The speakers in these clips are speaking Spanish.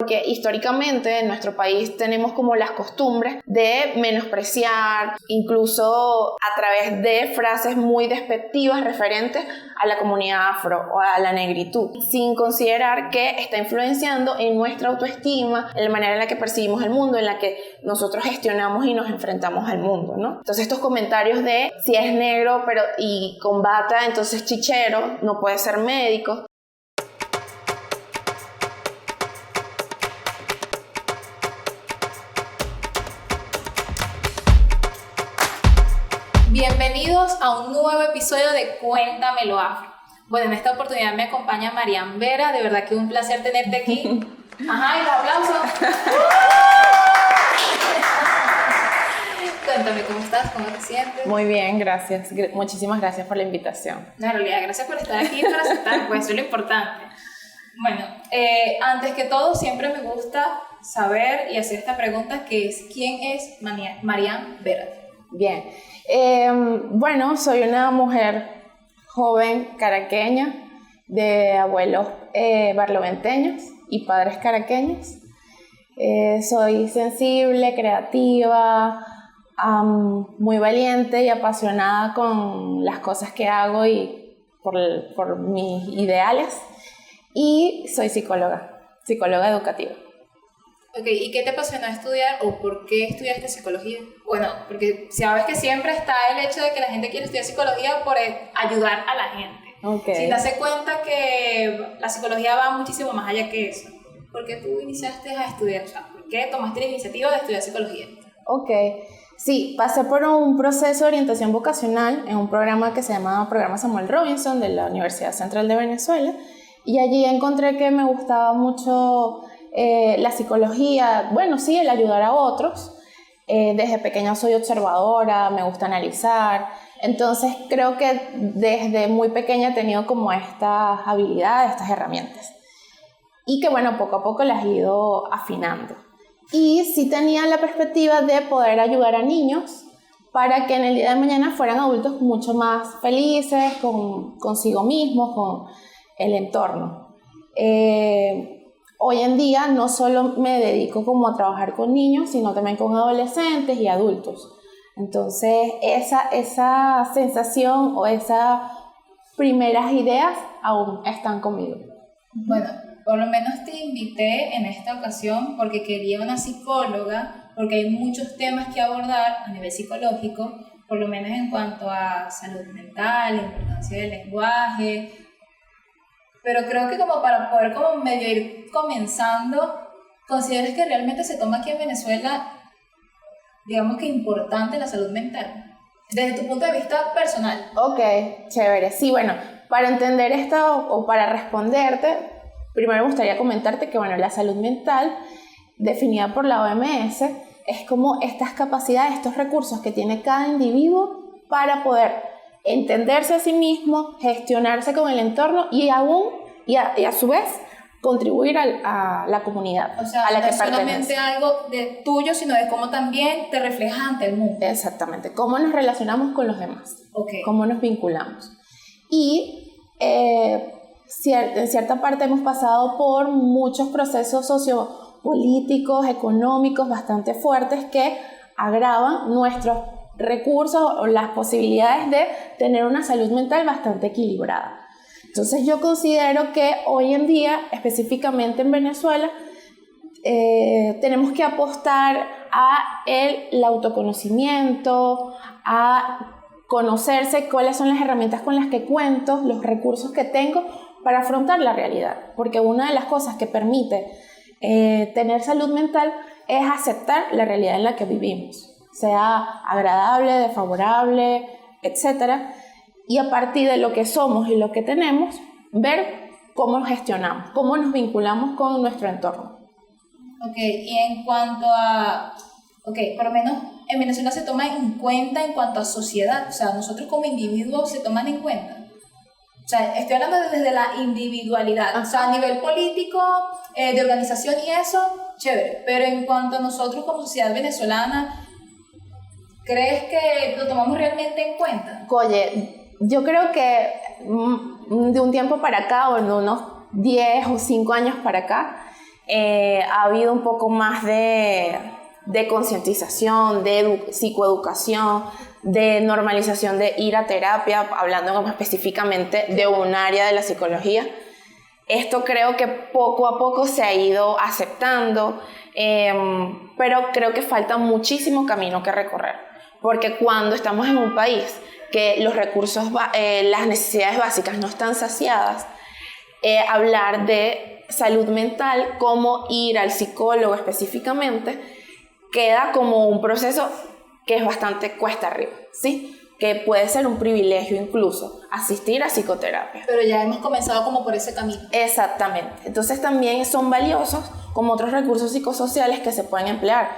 Porque históricamente en nuestro país tenemos como las costumbres de menospreciar, incluso a través de frases muy despectivas referentes a la comunidad afro o a la negritud, sin considerar que está influenciando en nuestra autoestima, en la manera en la que percibimos el mundo, en la que nosotros gestionamos y nos enfrentamos al mundo, ¿no? Entonces estos comentarios de si es negro y con bata, entonces chichero, no puede ser médico. Bienvenidos a un nuevo episodio de Cuéntamelo Afro. Bueno, en esta oportunidad me acompaña Marian Vera, de verdad que un placer tenerte aquí. Ajá, y los aplausos. Cuéntame, ¿cómo estás? ¿Cómo te sientes? Muy bien, gracias. Muchísimas gracias por la invitación. No, en realidad, gracias por estar aquí y por aceptar, pues eso es lo importante. Bueno, antes que todo, siempre me gusta saber y hacer esta pregunta, que es ¿quién es Marian Vera? Bien, bueno, soy una mujer joven caraqueña de abuelos barloventeños y padres caraqueños. Soy sensible, creativa, muy valiente y apasionada con las cosas que hago y por mis ideales. Y soy psicóloga educativa. Ok, ¿y qué te apasionó estudiar o por qué estudiaste psicología? Bueno, porque sabes que siempre está el hecho de que la gente quiere estudiar psicología por ayudar a la gente. Okay. Sin darse cuenta que la psicología va muchísimo más allá que eso. ¿Por qué tú iniciaste a estudiar? O sea, ¿por qué tomaste la iniciativa de estudiar psicología? Ok, sí, pasé por un proceso de orientación vocacional en un programa que se llama Programa Samuel Robinson de la Universidad Central de Venezuela, y allí encontré que me gustaba mucho la psicología, bueno, sí, el ayudar a otros. Desde pequeña soy observadora, me gusta analizar, entonces creo que desde muy pequeña he tenido como estas habilidades, estas herramientas, y que bueno, poco a poco las he ido afinando. Y sí tenía la perspectiva de poder ayudar a niños para que en el día de mañana fueran adultos mucho más felices consigo mismos, con el entorno. Hoy en día no solo me dedico como a trabajar con niños, sino también con adolescentes y adultos. Entonces esa sensación o esas primeras ideas aún están conmigo. Bueno, por lo menos te invité en esta ocasión porque quería una psicóloga, porque hay muchos temas que abordar a nivel psicológico, por lo menos en cuanto a salud mental, la importancia del lenguaje. Pero creo que como para poder como medio ir comenzando, ¿consideras que realmente se toma aquí en Venezuela, digamos que importante la salud mental? Desde tu punto de vista personal. Ok, chévere. Sí, bueno, para entender esto o para responderte, primero me gustaría comentarte que bueno, la salud mental, definida por la OMS, es como estas capacidades, estos recursos que tiene cada individuo para poder entenderse a sí mismo, gestionarse con el entorno y a su vez contribuir a la comunidad, o sea, a la no que es pertenece. solamente algo de tuyo, sino de cómo también te reflejas ante el mundo. Exactamente, cómo nos relacionamos con los demás, okay. Cómo nos vinculamos. Y en cierta parte hemos pasado por muchos procesos sociopolíticos, económicos bastante fuertes que agravan nuestros recursos o las posibilidades de tener una salud mental bastante equilibrada. Entonces yo considero que hoy en día, específicamente en Venezuela, tenemos que apostar a el autoconocimiento, a conocerse cuáles son las herramientas con las que cuento, los recursos que tengo para afrontar la realidad, porque una de las cosas que permite tener salud mental es aceptar la realidad en la que vivimos, sea agradable, desfavorable, etc. Y a partir de lo que somos y lo que tenemos, ver cómo nos gestionamos, cómo nos vinculamos con nuestro entorno. Ok, y en cuanto a... Ok, por lo menos en Venezuela se toma en cuenta en cuanto a sociedad, o sea, nosotros como individuos se toman en cuenta. O sea, estoy hablando desde la individualidad, o sea, a nivel político, de organización y eso, chévere. Pero en cuanto a nosotros como sociedad venezolana, ¿crees que lo tomamos realmente en cuenta? Oye, yo creo que de un tiempo para acá, o en unos 10 o 5 años para acá, ha habido un poco más de concientización, de psicoeducación, de normalización de ir a terapia, hablando como específicamente de un área de la psicología. Esto creo que poco a poco se ha ido aceptando, pero creo que falta muchísimo camino que recorrer, porque cuando estamos en un país que los recursos, las necesidades básicas no están saciadas, hablar de salud mental, como ir al psicólogo específicamente, queda como un proceso que es bastante cuesta arriba, ¿sí? Que puede ser un privilegio incluso asistir a psicoterapia. Pero ya hemos comenzado como por ese camino. Exactamente. Entonces también son valiosos como otros recursos psicosociales que se pueden emplear.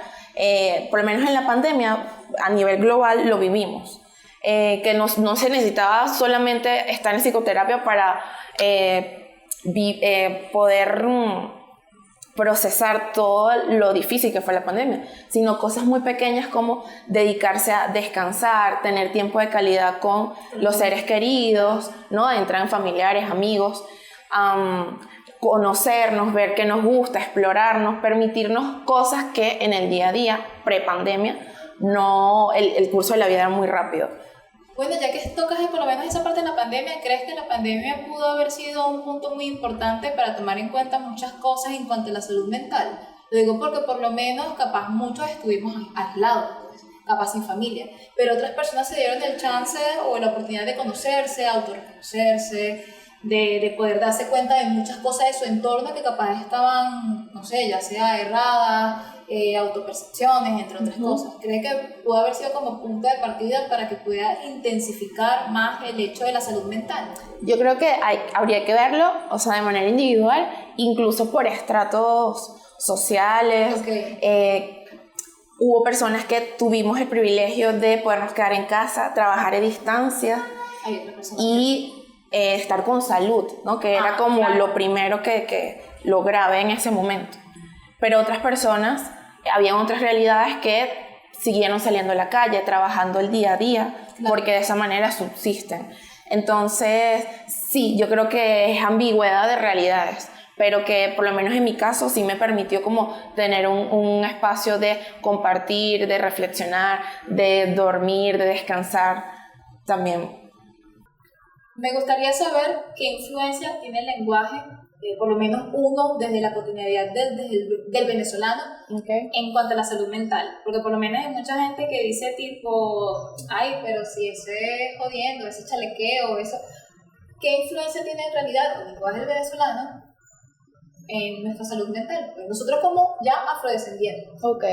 Por lo menos en la pandemia, a nivel global, lo vivimos. Que no se necesitaba solamente estar en psicoterapia para poder procesar todo lo difícil que fue la pandemia, sino cosas muy pequeñas como dedicarse a descansar, tener tiempo de calidad con los seres queridos, ¿no? Entrar en familiares, amigos, conocernos, ver qué nos gusta, explorarnos, permitirnos cosas que en el día a día, pre-pandemia, el curso de la vida era muy rápido. Bueno, ya que tocas por lo menos esa parte de la pandemia, ¿crees que la pandemia pudo haber sido un punto muy importante para tomar en cuenta muchas cosas en cuanto a la salud mental? Lo digo porque por lo menos capaz muchos estuvimos aislados, pues, capaz sin familia, pero otras personas se dieron el chance o la oportunidad de conocerse, autorreconocerse, de poder darse cuenta de muchas cosas de su entorno que capaz estaban, no sé, ya sea erradas, autopercepciones, entre otras cosas. ¿Cree que pudo haber sido como punto de partida para que pueda intensificar más el hecho de la salud mental? Yo creo que habría que verlo, o sea, de manera individual, incluso por estratos sociales. Okay. Hubo personas que tuvimos el privilegio de podernos quedar en casa, trabajar a distancia y estar con salud, ¿no? Que era como claro, lo primero que lo grave en ese momento. Pero otras personas, habían otras realidades que siguieron saliendo a la calle, trabajando el día a día, claro, porque de esa manera subsisten. Entonces, sí, yo creo que es ambigüedad de realidades, pero que por lo menos en mi caso sí me permitió como tener un espacio de compartir, de reflexionar, de dormir, de descansar también. Me gustaría saber qué influencia tiene el lenguaje, por lo menos uno, desde la cotidianidad del venezolano, okay, en cuanto a la salud mental. Porque por lo menos hay mucha gente que dice tipo, ay, pero si ese es jodiendo, ese chalequeo, eso. ¿Qué influencia tiene en realidad el lenguaje del venezolano en nuestra salud mental? Pues nosotros como ya afrodescendientes. Ok,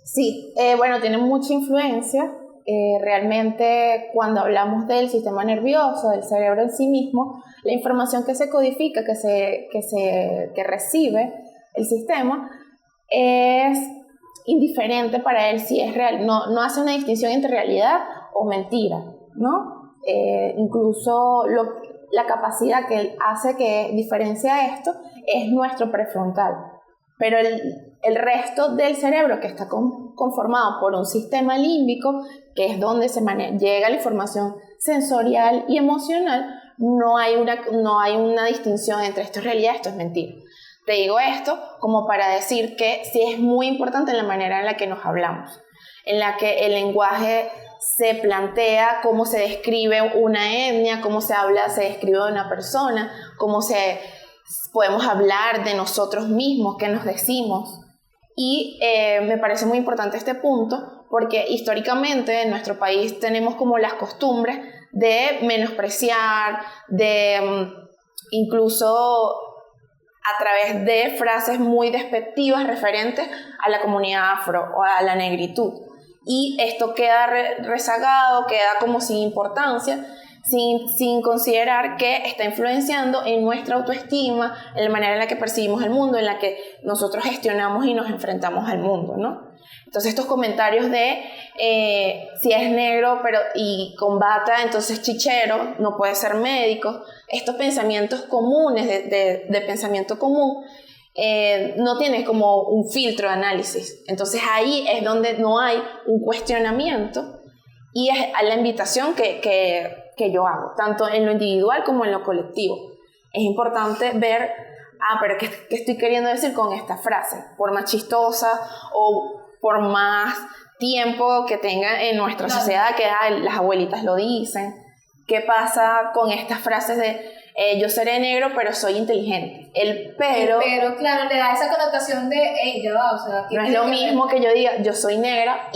sí, bueno, tiene mucha influencia. Realmente cuando hablamos del sistema nervioso, del cerebro en sí mismo, la información que se codifica, que recibe el sistema, es indiferente para él si es real, no hace una distinción entre realidad o mentira, ¿no? Incluso la capacidad que hace que diferencia esto es nuestro prefrontal, pero el resto del cerebro, que está conformado por un sistema límbico, que es donde llega la información sensorial y emocional, no hay una distinción entre esto es realidad, esto es mentira. Te digo esto como para decir que sí es muy importante en la manera en la que nos hablamos, en la que el lenguaje se plantea cómo se describe una etnia, cómo se describe de una persona, podemos hablar de nosotros mismos, qué nos decimos. Y me parece muy importante este punto porque históricamente en nuestro país tenemos como las costumbres de menospreciar, de incluso a través de frases muy despectivas referentes a la comunidad afro o a la negritud. Y esto queda rezagado, queda como sin importancia, sin considerar que está influenciando en nuestra autoestima, en la manera en la que percibimos el mundo, en la que nosotros gestionamos y nos enfrentamos al mundo, ¿no? Entonces estos comentarios de si es negro y con bata, entonces chichero, no puede ser médico, estos pensamientos comunes de pensamiento común, no tienen como un filtro de análisis. Entonces ahí es donde no hay un cuestionamiento y es a la invitación que yo hago, tanto en lo individual como en lo colectivo. Es importante ver pero ¿qué estoy queriendo decir con esta frase? Por más chistosa o por más tiempo que tenga en nuestra sociedad, que las abuelitas lo dicen. ¿Qué pasa con estas frases de yo seré negro pero soy inteligente? El pero claro, le da esa connotación de ya va, o sea, no es lo mismo que yo diga yo soy negra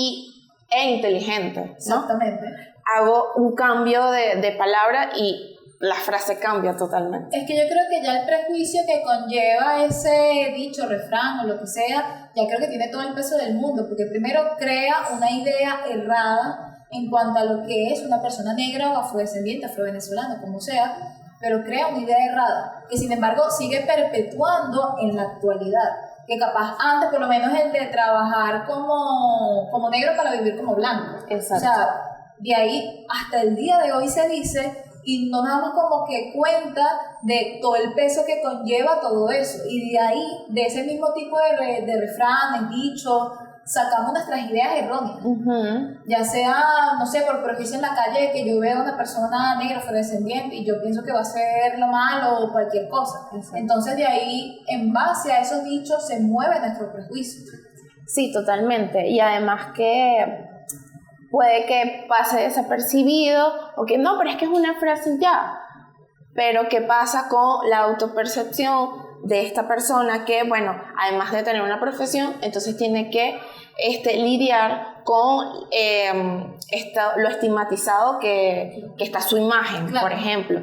e inteligente, ¿no? Exactamente. Hago un cambio de palabra y la frase cambia totalmente. Es que yo creo que ya el prejuicio que conlleva ese dicho, refrán o lo que sea, ya creo que tiene todo el peso del mundo, porque primero crea una idea errada en cuanto a lo que es una persona negra o afrodescendiente, afrovenezolana, como sea, pero crea una idea errada, que sin embargo sigue perpetuando en la actualidad, que capaz antes por lo menos el de trabajar como negro para vivir como blanco. Exacto. O sea, de ahí hasta el día de hoy se dice y no nos damos como que cuenta de todo el peso que conlleva todo eso, y de ahí, de ese mismo tipo de refranes, dichos, sacamos nuestras ideas erróneas. Ya sea, no sé, por prejuicio en la calle, que yo veo a una persona negra afrodescendiente y yo pienso que va a ser lo malo o cualquier cosa. Entonces de ahí, en base a esos dichos, se mueve nuestro prejuicio. Sí, totalmente. Y además que puede que pase desapercibido o que no, pero es que es una frase ya. Pero ¿qué pasa con la autopercepción de esta persona que, bueno, además de tener una profesión, entonces tiene que lidiar con lo estigmatizado que está su imagen, claro. Por ejemplo?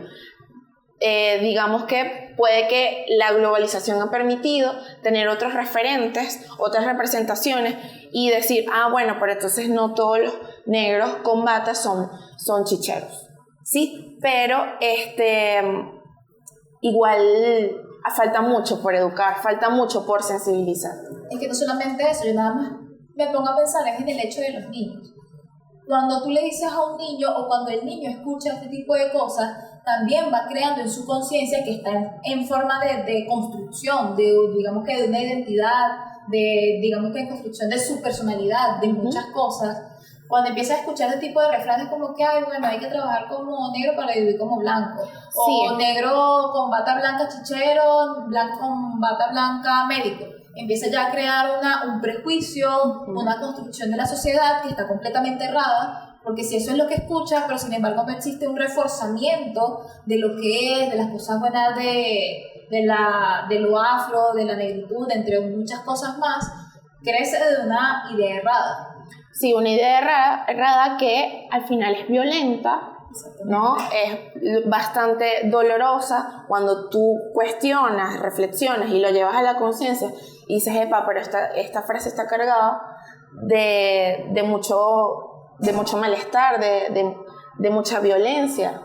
Digamos que puede que la globalización ha permitido tener otros referentes, otras representaciones y decir, bueno, pero entonces no todos los negros con bata son chicheros, ¿sí? Pero igual falta mucho por educar, falta mucho por sensibilizar. Es que no solamente eso, yo nada más me pongo a pensar en el hecho de los niños. Cuando tú le dices a un niño o cuando el niño escucha este tipo de cosas, también va creando en su conciencia que está en forma de construcción, digamos que de una identidad, digamos que en construcción de su personalidad, de muchas cosas. Cuando empieza a escuchar este tipo de refranes como que, bueno, hay que trabajar como negro para vivir como blanco, o sí, negro con bata blanca chichero, blanco con bata blanca médico, empieza ya a crear un prejuicio, una construcción de la sociedad que está completamente errada, porque si eso es lo que escucha, pero sin embargo no existe un reforzamiento de lo que es, de las cosas buenas de lo afro, de la negritud, entre muchas cosas más, crece de una idea errada. Sí, una idea errada que al final es violenta, ¿no? Es bastante dolorosa cuando tú cuestionas, reflexionas y lo llevas a la conciencia y dices, pero esta frase está cargada de mucho malestar, de mucha violencia.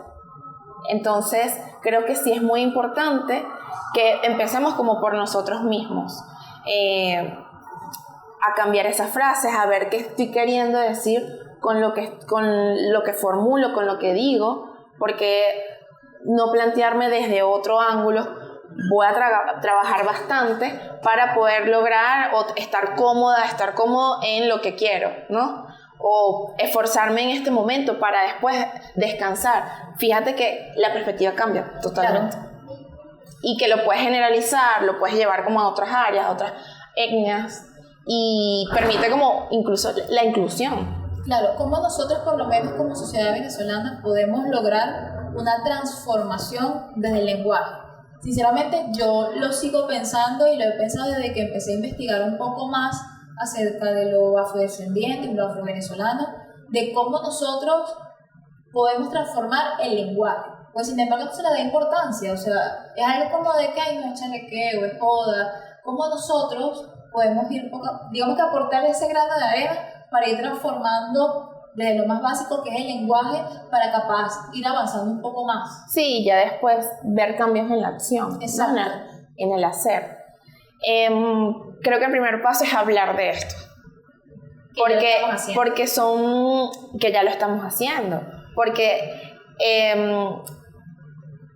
Entonces, creo que sí es muy importante que empecemos como por nosotros mismos. A cambiar esas frases, a ver qué estoy queriendo decir con lo que formulo, con lo que digo, porque no plantearme desde otro ángulo. Voy a trabajar bastante para poder lograr o estar cómodo en lo que quiero, ¿no? O esforzarme en este momento para después descansar. Fíjate que la perspectiva cambia totalmente. Claro. Y que lo puedes generalizar, lo puedes llevar como a otras áreas, a otras etnias, y permite como incluso la inclusión. Claro, como nosotros por lo menos como sociedad venezolana podemos lograr una transformación desde el lenguaje. Sinceramente yo lo sigo pensando y lo he pensado desde que empecé a investigar un poco más acerca de lo afrodescendiente y lo afrovenezolano, de cómo nosotros podemos transformar el lenguaje. Pues sin embargo no se le da importancia, o sea, es algo como de que no es chalequeo, es joda, cómo nosotros podemos ir, digamos que aportar ese grano de arena para ir transformando desde lo más básico que es el lenguaje para capaz ir avanzando un poco más. Sí, ya después ver cambios en la acción, ¿no? En el hacer. Creo que el primer paso es hablar de esto. Porque que ya lo estamos haciendo. Porque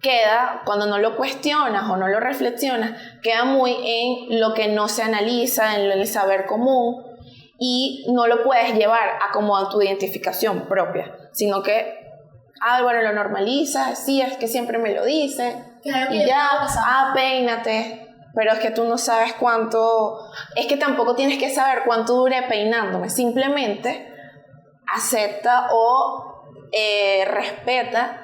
queda, cuando no lo cuestionas o no lo reflexionas, queda muy en lo que no se analiza, en el saber común, y no lo puedes llevar a como a tu identificación propia, sino que, bueno, lo normalizas, sí, es que siempre me lo dicen, y ya, peínate, pero es que tú no sabes cuánto, es que tampoco tienes que saber cuánto dure peinándome, simplemente acepta o respeta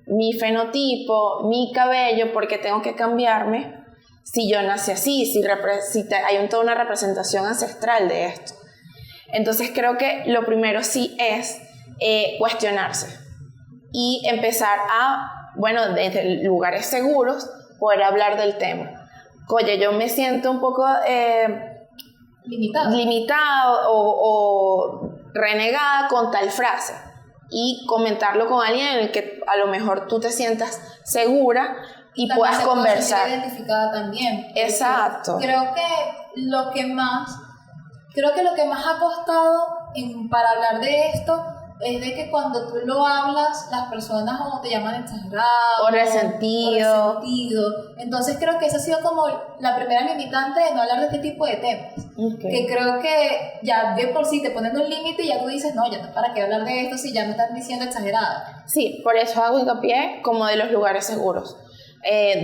mi fenotipo, mi cabello, porque tengo que cambiarme si yo nací así, si hay toda una representación ancestral de esto. Entonces creo que lo primero sí es cuestionarse y empezar a, bueno, desde lugares seguros, poder hablar del tema. Oye, yo me siento un poco limitado o renegada con tal frase, y comentarlo con alguien en el que a lo mejor tú te sientas segura y también puedas conversar. Identificada también. Exacto. Creo que lo que más ha costado para hablar de esto es de que cuando tú lo hablas, las personas o te llaman exagerado o resentido. Entonces creo que esa ha sido como la primera limitante de no hablar de este tipo de temas. Que creo que ya de por sí te ponen un límite y ya tú dices, no, ya no, ¿para qué hablar de esto si ya me están diciendo exagerada? Sí, por eso hago hincapié como de los lugares seguros.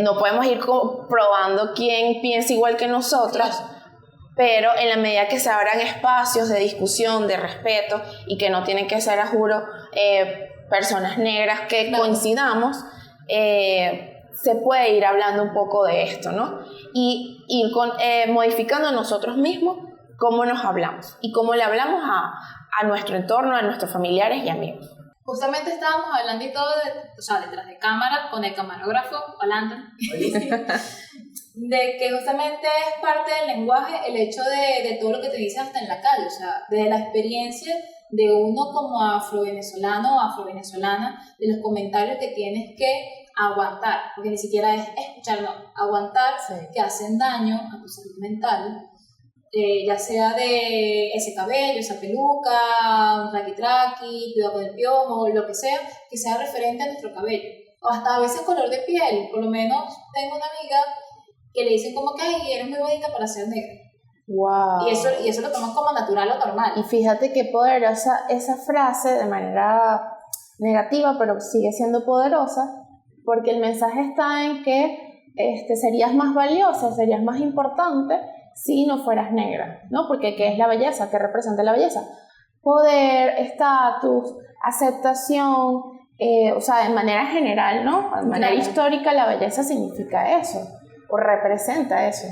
No podemos ir probando quién piensa igual que nosotras. Claro. Pero en la medida que se abran espacios de discusión, de respeto, y que no tienen que ser, a juro, personas negras que coincidamos, se puede ir hablando un poco de esto, ¿no? Y ir modificando nosotros mismos cómo nos hablamos y cómo le hablamos a nuestro entorno, a nuestros familiares y amigos. Justamente estábamos hablando y todo, detrás de cámara, con el camarógrafo, Holanda, de que justamente es parte del lenguaje el hecho de todo lo que te dicen hasta en la calle, o sea, desde la experiencia de uno como afro-venezolano o afro-venezolana, de los comentarios que tienes que aguantar, porque ni siquiera es escuchar, no, aguantar, que hacen daño a tu salud mental, ya sea de ese cabello, esa peluca, un traqui-traqui, cuidado con el piojo, lo que sea referente a nuestro cabello, o hasta a veces color de piel. Por lo menos tengo una amiga que le dicen como que ay, eres muy bonita para ser negra. Wow. Y eso lo toman como natural o normal. Y fíjate qué poderosa esa frase, de manera negativa, pero sigue siendo poderosa, porque el mensaje está en que serías más valiosa, serías más importante si no fueras negra, ¿no? Porque ¿qué es la belleza? ¿Qué representa la belleza? Poder, estatus, aceptación, o sea, de manera general, ¿no? De manera histórica, la belleza significa eso, o representa eso.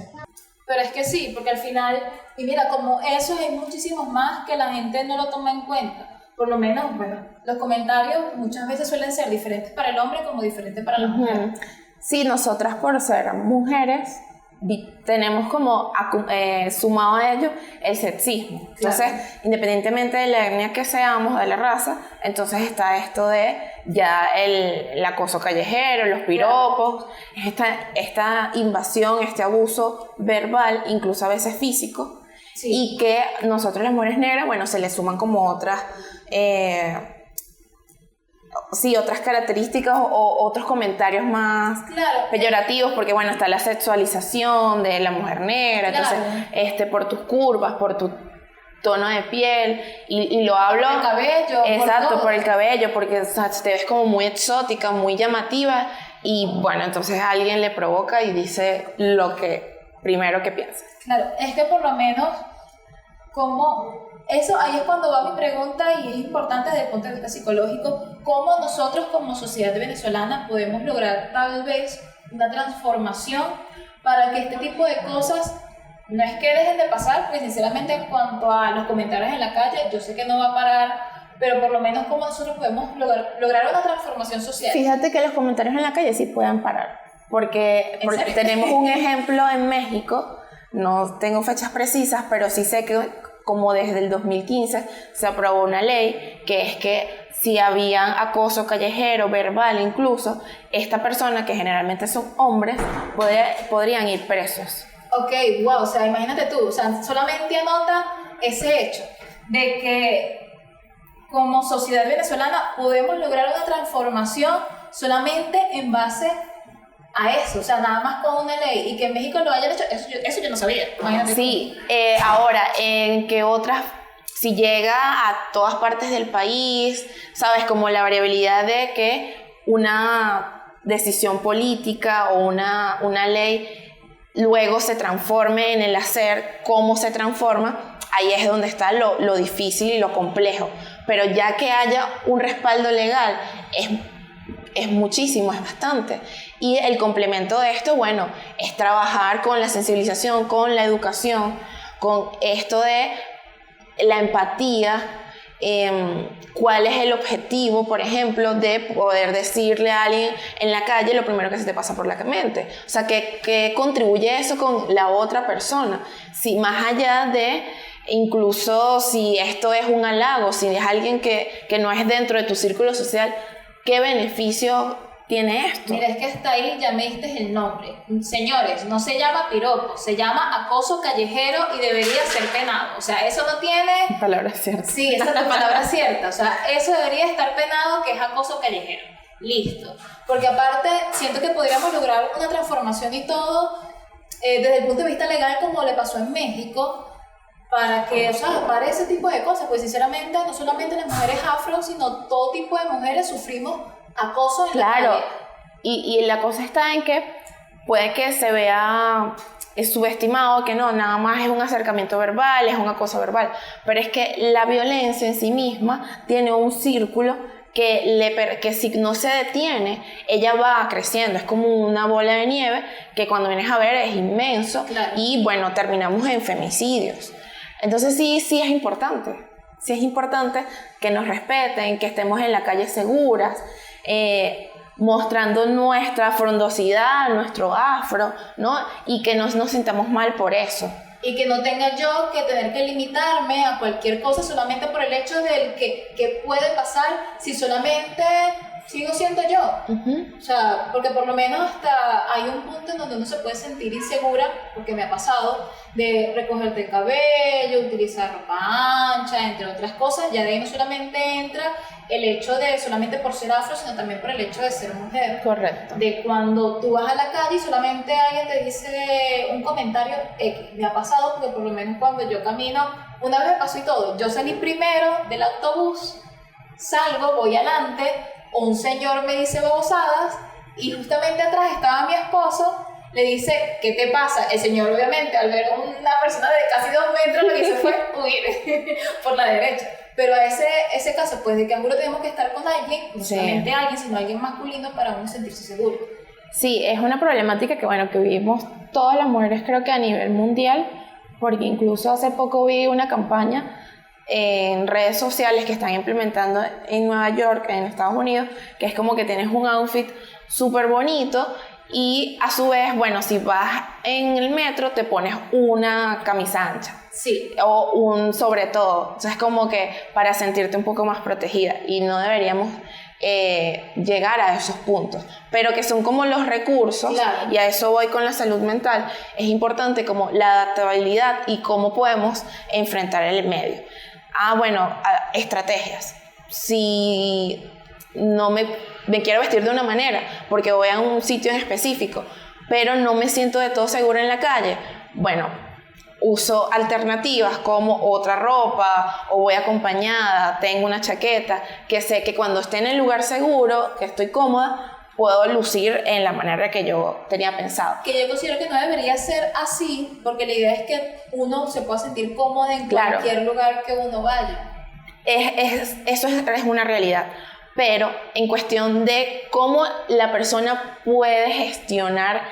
Pero es que sí, porque al final, y mira, como eso hay muchísimos más que la gente no lo toma en cuenta. Por lo menos, bueno, los comentarios muchas veces suelen ser diferentes para el hombre como diferentes para la mujer. Sí, nosotras por ser mujeres tenemos como sumado a ello el sexismo. Entonces, independientemente de la etnia que seamos, de la raza, entonces está esto de ya el acoso callejero, los piropos, esta invasión, este abuso verbal, incluso a veces físico, y que nosotros las mujeres negras, bueno, se le suman como otras otras características o otros comentarios más peyorativos, porque bueno, está la sexualización de la mujer negra, entonces por tus curvas, por tu tono de piel, y lo hablo por el cabello, exacto, por el cabello, porque te ves como muy exótica, muy llamativa, y bueno, entonces a alguien le provoca y dice lo que primero que piensa. Claro, es que por lo menos como eso, ahí es cuando va mi pregunta, y es importante desde el punto de vista psicológico, cómo nosotros como sociedad venezolana podemos lograr tal vez una transformación para que este tipo de cosas no es que dejen de pasar, porque sinceramente en cuanto a los comentarios en la calle, yo sé que no va a parar, pero por lo menos cómo nosotros podemos lograr una transformación social. Fíjate que los comentarios en la calle sí pueden parar, porque tenemos un ejemplo en México, no tengo fechas precisas, pero sí sé que como desde el 2015 se aprobó una ley que es que si había acoso callejero, verbal incluso, esta persona, que generalmente son hombres, podrían ir presos. Ok, wow, o sea, imagínate tú, o sea, solamente anota ese hecho de que como sociedad venezolana podemos lograr una transformación solamente en base a eso, o sea, nada más con una ley, y que en México lo hayan hecho, eso yo no sabía. Imagínate. Sí, ahora, en que otras, si llega a todas partes del país, sabes, como la variabilidad de que una decisión política o una ley luego se transforme en el hacer, cómo se transforma, ahí es donde está lo difícil y lo complejo. Pero ya que haya un respaldo legal, es muchísimo, es bastante. Y el complemento de esto, bueno, es trabajar con la sensibilización, con la educación, con esto de la empatía, cuál es el objetivo, por ejemplo, de poder decirle a alguien en la calle lo primero que se te pasa por la mente. O sea, ¿qué contribuye eso con la otra persona? Si más allá de, incluso si esto es un halago, si es alguien que no es dentro de tu círculo social, ¿qué beneficio tiene esto? Mira, es que hasta ahí ya me diste el nombre. Señores, no se llama piropo, se llama acoso callejero y debería ser penado. O sea, eso no tiene... Palabra cierta. Sí, esa es la palabra cierta. O sea, eso debería estar penado, que es acoso callejero. Listo. Porque aparte, siento que podríamos lograr una transformación y todo desde el punto de vista legal, como le pasó en México, para que, o sea, pare ese tipo de cosas. Pues sinceramente, no solamente las mujeres afro, sino todo tipo de mujeres sufrimos acoso en la calle. Y la cosa está en que puede que se vea subestimado, que no, nada más es un acercamiento verbal, es un acoso verbal, pero es que la violencia en sí misma tiene un círculo que si no se detiene, ella va creciendo, es como una bola de nieve que cuando vienes a ver es inmenso. Claro. Y bueno, terminamos en femicidios. Entonces sí es importante. Sí es importante que nos respeten, que estemos en la calle seguras, mostrando nuestra frondosidad, nuestro afro, ¿no? Y que no nos sintamos mal por eso. Y que no tenga yo que tener que limitarme a cualquier cosa solamente por el hecho del que puede pasar si solamente sigo siendo yo. O sea, porque por lo menos hasta hay un punto en donde uno se puede sentir insegura, porque me ha pasado, de recogerte el cabello, utilizar ropa ancha, entre otras cosas. Ya de ahí no solamente entra el hecho de solamente por ser afro, sino también por el hecho de ser mujer. Correcto. De cuando tú vas a la calle y solamente alguien te dice un comentario X. Me ha pasado porque por lo menos cuando yo camino, una vez me pasó y todo, yo salí primero del autobús, salgo, voy adelante, un señor me dice babosadas y justamente atrás estaba mi esposo, le dice, ¿qué te pasa? El señor obviamente al ver una persona de casi 2 metros lo que hizo fue huir por la derecha. Pero a ese caso, pues de que seguro tenemos que estar con alguien, no solamente alguien, sino alguien masculino para uno sentirse seguro. Sí, es una problemática que, bueno, que vivimos todas las mujeres, creo que a nivel mundial, porque incluso hace poco vi una campaña en redes sociales que están implementando en Nueva York, en Estados Unidos, que es como que tienes un outfit súper bonito y a su vez, bueno, si vas en el metro te pones una camisa ancha. Sí. O un sobre todo. O sea, es como que para sentirte un poco más protegida y no deberíamos llegar a esos puntos, pero que son como los recursos. Claro. Y a eso voy con la salud mental. Es importante como la adaptabilidad y cómo podemos enfrentar el medio. Bueno, estrategias. Si no me quiero vestir de una manera porque voy a un sitio en específico, pero no me siento de todo segura en la calle, bueno, uso alternativas como otra ropa, o voy acompañada, tengo una chaqueta, que sé que cuando esté en el lugar seguro, que estoy cómoda, puedo lucir en la manera que yo tenía pensado. Que yo considero que no debería ser así, porque la idea es que uno se pueda sentir cómodo en cualquier lugar que uno vaya. Eso es una realidad. Pero en cuestión de cómo la persona puede gestionar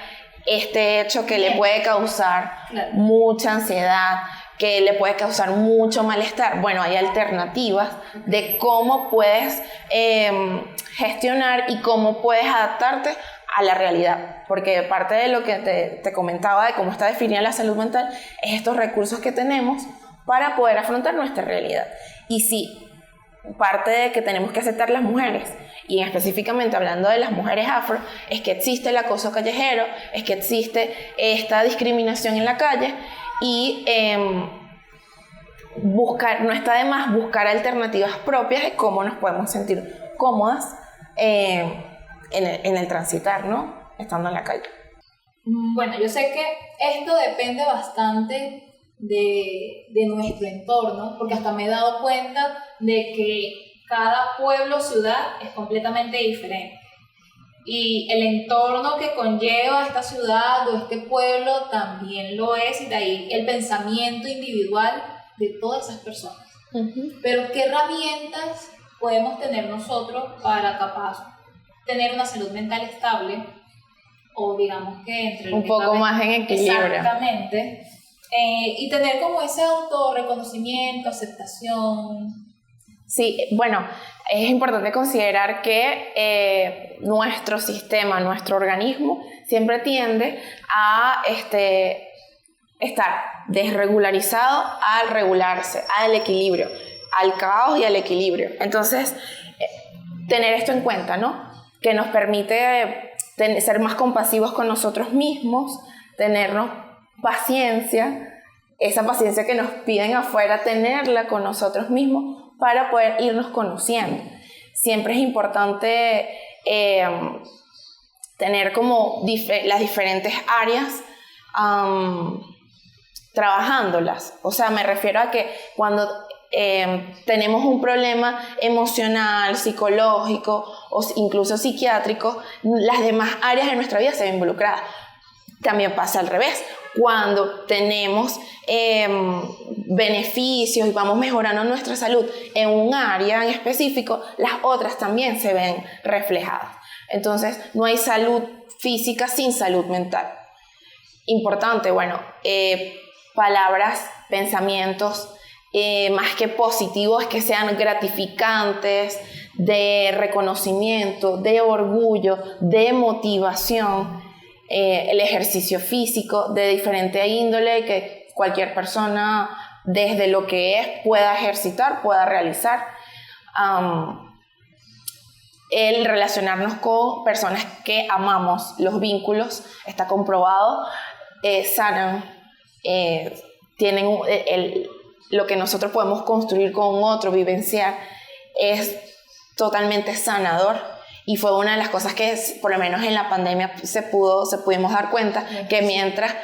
este hecho que le puede causar mucha ansiedad, que le puede causar mucho malestar. Bueno, hay alternativas de cómo puedes gestionar y cómo puedes adaptarte a la realidad, porque parte de lo que te comentaba de cómo está definida la salud mental es estos recursos que tenemos para poder afrontar nuestra realidad. Y sí, parte de que tenemos que aceptar las mujeres, y específicamente hablando de las mujeres afro, es que existe el acoso callejero, es que existe esta discriminación en la calle, y no está de más buscar alternativas propias de cómo nos podemos sentir cómodas en el transitar, ¿no? Estando en la calle. Bueno, yo sé que esto depende bastante de nuestro entorno, porque hasta me he dado cuenta de que cada pueblo o ciudad es completamente diferente. y el entorno que conlleva esta ciudad o este pueblo también lo es, y de ahí el pensamiento individual de todas esas personas. Pero ¿qué herramientas podemos tener nosotros para capaz tener una salud mental estable, o digamos que entre un poco más en equilibrio? Exactamente. Y tener como ese autorreconocimiento, aceptación. Sí, bueno, es importante considerar que nuestro sistema, nuestro organismo, siempre tiende a estar desregularizado al regularse, al equilibrio, al caos y al equilibrio. Entonces, tener esto en cuenta, ¿no? Que nos permite ser más compasivos con nosotros mismos, tenernos paciencia, esa paciencia que nos piden afuera, tenerla con nosotros mismos para poder irnos conociendo. Siempre es importante tener como las diferentes áreas trabajándolas. O sea, me refiero a que cuando tenemos un problema emocional, psicológico o incluso psiquiátrico, las demás áreas de nuestra vida se ven involucradas. También pasa al revés. Cuando tenemos beneficios y vamos mejorando nuestra salud en un área en específico, las otras también se ven reflejadas. Entonces, no hay salud física sin salud mental. Importante, bueno, palabras, pensamientos, más que positivos, que sean gratificantes, de reconocimiento, de orgullo, de motivación, el ejercicio físico de diferente índole que cualquier persona desde lo que es pueda ejercitar, pueda realizar. El relacionarnos con personas que amamos, los vínculos, está comprobado, sanan, tienen lo que nosotros podemos construir con otro, vivenciar, es totalmente sanador. Y fue una de las cosas que, por lo menos en la pandemia, pudimos dar cuenta, que mientras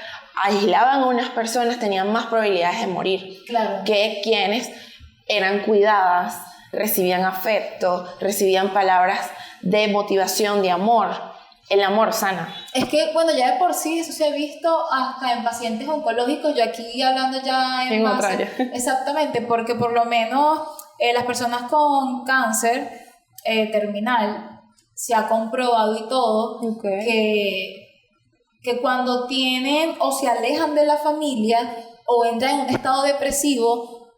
aislaban a unas personas, tenían más probabilidades de morir, claro, que quienes eran cuidadas, recibían afecto, recibían palabras de motivación, de amor. El amor sana. Es que, bueno, ya de por sí eso se ha visto hasta en pacientes oncológicos, yo aquí hablando ya en otra área. Exactamente, porque por lo menos las personas con cáncer terminal, se ha comprobado y todo, que cuando tienen o se alejan de la familia o entran en un estado depresivo,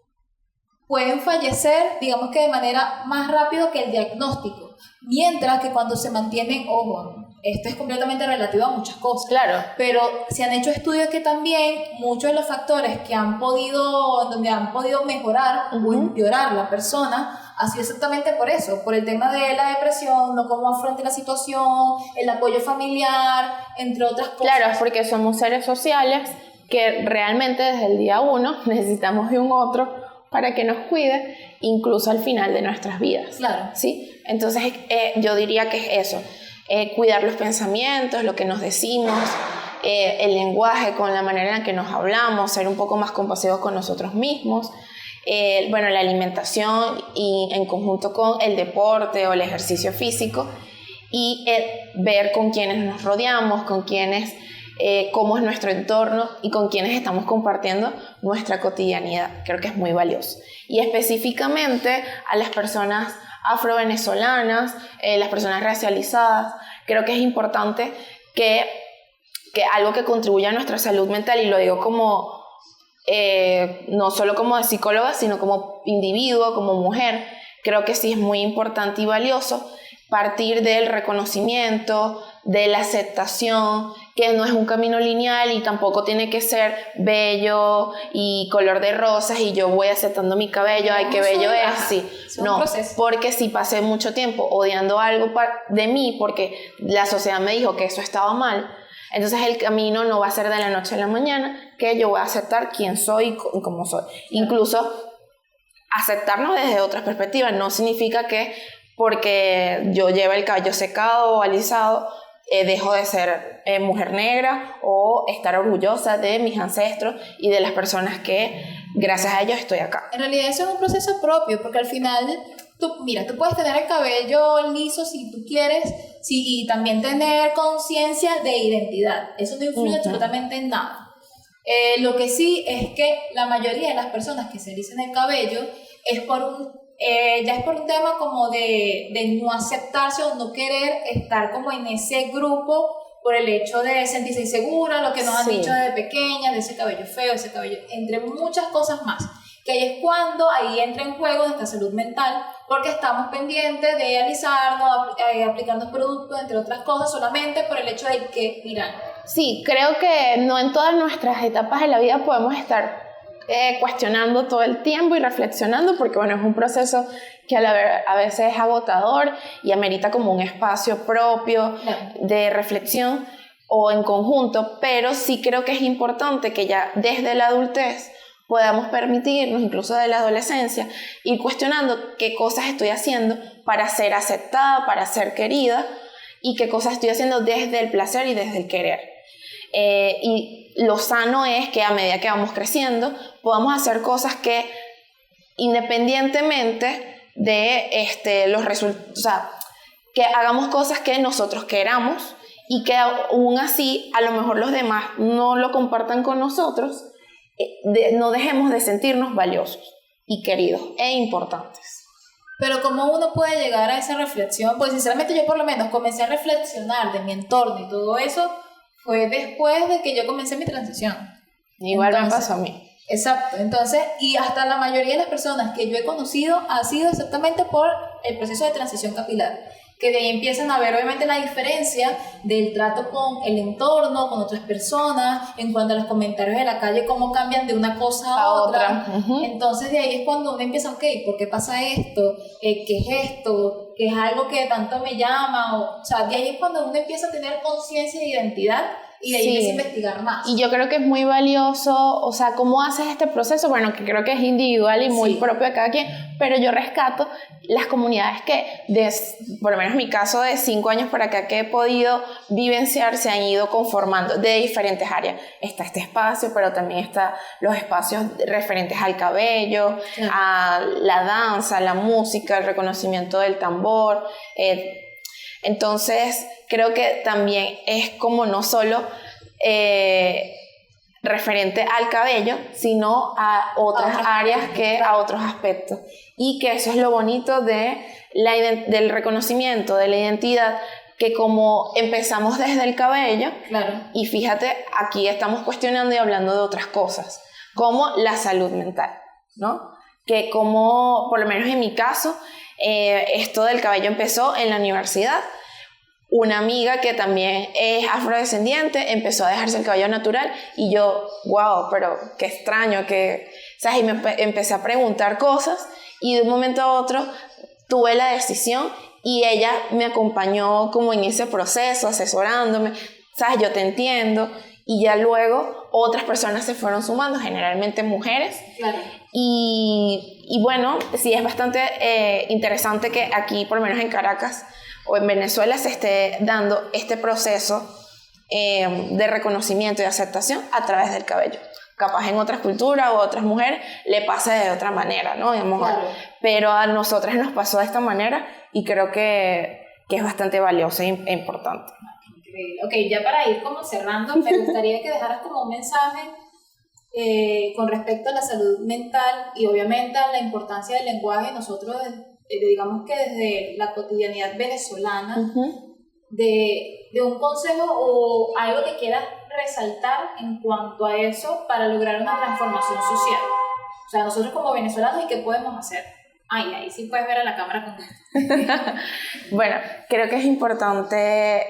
pueden fallecer, digamos que de manera más rápido que el diagnóstico. Mientras que cuando se mantienen, ojo, esto es completamente relativo a muchas cosas. Claro. Pero se han hecho estudios que también muchos de los factores que donde han podido mejorar o empeorar la persona, ha sido exactamente por eso, por el tema de la depresión, no cómo afronte la situación, el apoyo familiar, entre otras cosas. Claro, porque somos seres sociales que realmente desde el día 1 necesitamos de un otro para que nos cuide, incluso al final de nuestras vidas. Claro. ¿Sí? Entonces yo diría que es eso, cuidar los pensamientos, lo que nos decimos, el lenguaje, con la manera en la que nos hablamos, ser un poco más compasivos con nosotros mismos. Bueno, la alimentación y en conjunto con el deporte o el ejercicio físico, y ver con quienes nos rodeamos, con quienes, cómo es nuestro entorno y con quienes estamos compartiendo nuestra cotidianidad. Creo que es muy valioso. Y específicamente a las personas afro-venezolanas, las personas racializadas, creo que es importante que algo que contribuya a nuestra salud mental, y lo digo como no solo como de psicóloga, sino como individuo, como mujer, creo que sí es muy importante y valioso partir del reconocimiento, de la aceptación, que no es un camino lineal y tampoco tiene que ser bello y color de rosas y yo voy aceptando mi cabello, ay, qué bello es, sí. No, porque si pasé mucho tiempo odiando algo de mí porque la sociedad me dijo que eso estaba mal, entonces el camino no va a ser de la noche a la mañana, que yo voy a aceptar quién soy y cómo soy. Incluso aceptarnos desde otras perspectivas no significa que porque yo lleve el cabello secado o alisado, dejo de ser mujer negra o estar orgullosa de mis ancestros y de las personas que gracias a ellos estoy acá. En realidad eso es un proceso propio, porque al final mira, tú puedes tener el cabello liso si tú quieres, sí, y también tener conciencia de identidad. Eso no influye absolutamente en nada. Lo que sí es que la mayoría de las personas que se alizan el cabello es ya es por un tema como de no aceptarse o no querer estar como en ese grupo por el hecho de sentirse insegura, lo que nos han dicho desde pequeña, de ese cabello feo, ese cabello, entre muchas cosas más. Que ahí es cuando ahí entra en juego nuestra salud mental, porque estamos pendientes de alisarnos, aplicarnos productos, entre otras cosas, solamente por el hecho de que dirán. Sí, creo que no en todas nuestras etapas de la vida podemos estar cuestionando todo el tiempo y reflexionando, porque bueno, es un proceso que a veces es agotador y amerita como un espacio propio de reflexión o en conjunto, pero sí creo que es importante que ya desde la adultez podamos permitirnos, incluso de la adolescencia, ir cuestionando qué cosas estoy haciendo para ser aceptada, para ser querida, y qué cosas estoy haciendo desde el placer y desde el querer. Y lo sano es que a medida que vamos creciendo, podamos hacer cosas que, independientemente de los resultados, o sea, que hagamos cosas que nosotros queramos y que aún así a lo mejor los demás no lo compartan con nosotros, no dejemos de sentirnos valiosos y queridos e importantes. Pero ¿cómo uno puede llegar a esa reflexión? Pues sinceramente yo por lo menos comencé a reflexionar de mi entorno y todo eso fue después de que yo comencé mi transición. Igual me pasó a mí. Exacto, entonces, y hasta la mayoría de las personas que yo he conocido ha sido exactamente por el proceso de transición capilar, que de ahí empiezan a ver obviamente la diferencia del trato con el entorno, con otras personas, en cuanto a los comentarios de la calle, cómo cambian de una cosa a otra. Entonces de ahí es cuando uno empieza, ok, ¿por qué pasa esto? ¿Qué es esto? ¿Qué es algo que tanto me llama? O sea, de ahí es cuando uno empieza a tener conciencia de identidad y de ahí empieza a investigar más. Y yo creo que es muy valioso, o sea, ¿cómo haces este proceso? Bueno, que creo que es individual y muy propio de cada quien, pero yo rescato las comunidades que, por lo menos mi caso, de 5 años para acá que he podido vivenciar, se han ido conformando de diferentes áreas. Está este espacio, pero también están los espacios referentes al cabello, a la danza, la música, el reconocimiento del tambor. Entonces, creo que también es como no solo referente al cabello, sino a otras áreas, a otros aspectos. Y que eso es lo bonito del reconocimiento de la identidad, que como empezamos desde el cabello, y fíjate, aquí estamos cuestionando y hablando de otras cosas, como la salud mental, ¿no? Que como, por lo menos en mi caso, esto del cabello empezó en la universidad. Una amiga que también es afrodescendiente empezó a dejarse el cabello natural y yo, wow, pero qué extraño, ¿sabes? Y me empecé a preguntar cosas y de un momento a otro tuve la decisión y ella me acompañó como en ese proceso, asesorándome, ¿sabes? Yo te entiendo. Y ya luego otras personas se fueron sumando, generalmente mujeres. Y bueno, sí es bastante interesante que aquí, por lo menos en Caracas o en Venezuela, se esté dando este proceso de reconocimiento y aceptación a través del cabello. Capaz en otras culturas o otras mujeres le pasa de otra manera, ¿no? Pero a nosotras nos pasó de esta manera y creo que es bastante valioso e importante. Ok, ya para ir como cerrando, me gustaría que dejaras como un mensaje con respecto a la salud mental y obviamente a la importancia del lenguaje. Nosotros, digamos que desde la cotidianidad venezolana, de un consejo o algo que quieras resaltar en cuanto a eso para lograr una transformación social. O sea, nosotros como venezolanos, ¿y qué podemos hacer? Ahí sí puedes ver a la cámara con esto. Bueno, creo que es importante,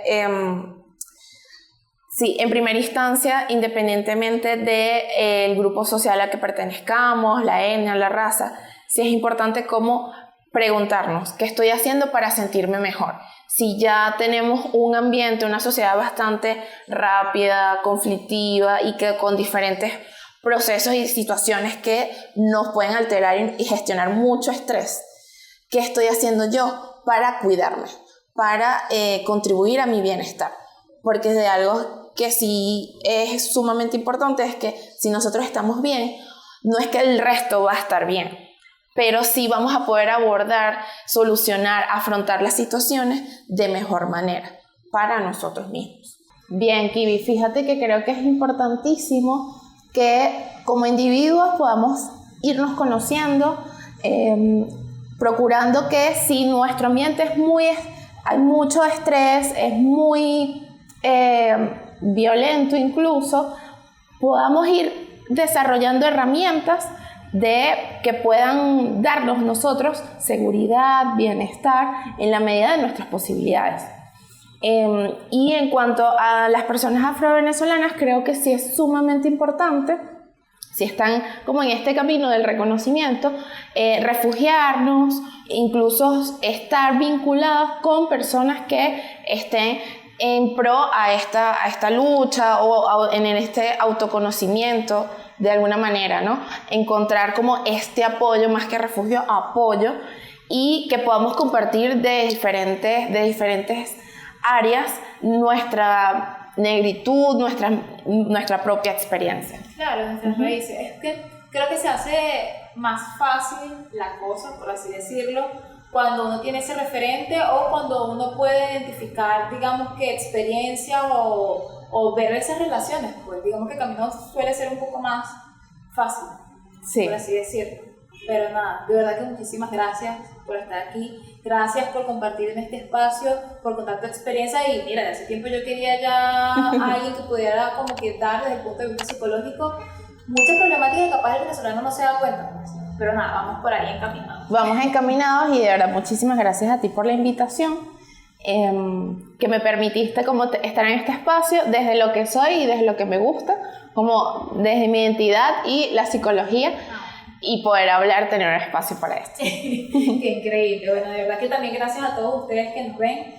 sí, en primera instancia, independientemente del grupo social al que pertenezcamos, la etnia, la raza, sí es importante como preguntarnos qué estoy haciendo para sentirme mejor. Si ya tenemos un ambiente, una sociedad bastante rápida, conflictiva y que con diferentes procesos y situaciones que nos pueden alterar y gestionar mucho estrés, ¿qué estoy haciendo yo para cuidarme, para contribuir a mi bienestar? Porque de algo que sí es sumamente importante es que si nosotros estamos bien, no es que el resto va a estar bien, pero sí vamos a poder abordar, solucionar, afrontar las situaciones de mejor manera para nosotros mismos. Bien, Kiwi, fíjate que creo que es importantísimo que como individuos podamos irnos conociendo, procurando que si nuestro ambiente hay mucho estrés, es muy violento incluso, podamos ir desarrollando herramientas que puedan darnos nosotros seguridad, bienestar en la medida de nuestras posibilidades. Y en cuanto a las personas afro-venezolanas, creo que sí es sumamente importante, si están como en este camino del reconocimiento, refugiarnos, incluso estar vinculados con personas que estén en pro a esta lucha o en este autoconocimiento de alguna manera, ¿no? Encontrar como este apoyo, más que refugio, apoyo, y que podamos compartir de diferentes áreas nuestra negritud, nuestra propia experiencia. Claro, nuestras raíces. Es que creo que se hace más fácil la cosa, por así decirlo, cuando uno tiene ese referente o cuando uno puede identificar, digamos, que experiencia o ver esas relaciones, pues digamos que el camino suele ser un poco más fácil, sí, por así decirlo. Pero nada, de verdad que muchísimas gracias por estar aquí, gracias por compartir en este espacio, por contar tu experiencia. Y mira, de hace tiempo yo quería ya a alguien que pudiera como que dar desde el punto de vista psicológico muchas problemáticas que capaz el venezolano no se da cuenta. Pero nada, vamos por ahí encaminados. Vamos encaminados, y de verdad muchísimas gracias a ti por la invitación, que me permitiste como estar en este espacio desde lo que soy y desde lo que me gusta, como desde mi identidad y la psicología, y poder hablar, tener un espacio para esto. Qué increíble. Bueno, de verdad que también gracias a todos ustedes que nos ven,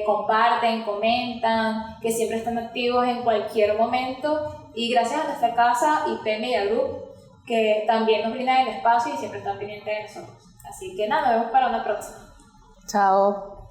comparten, comentan, que siempre están activos en cualquier momento, y gracias a nuestra casa IP Media Group, que también nos brindan el espacio y siempre están pendientes de nosotros. Así que nada, nos vemos para una próxima. Chao.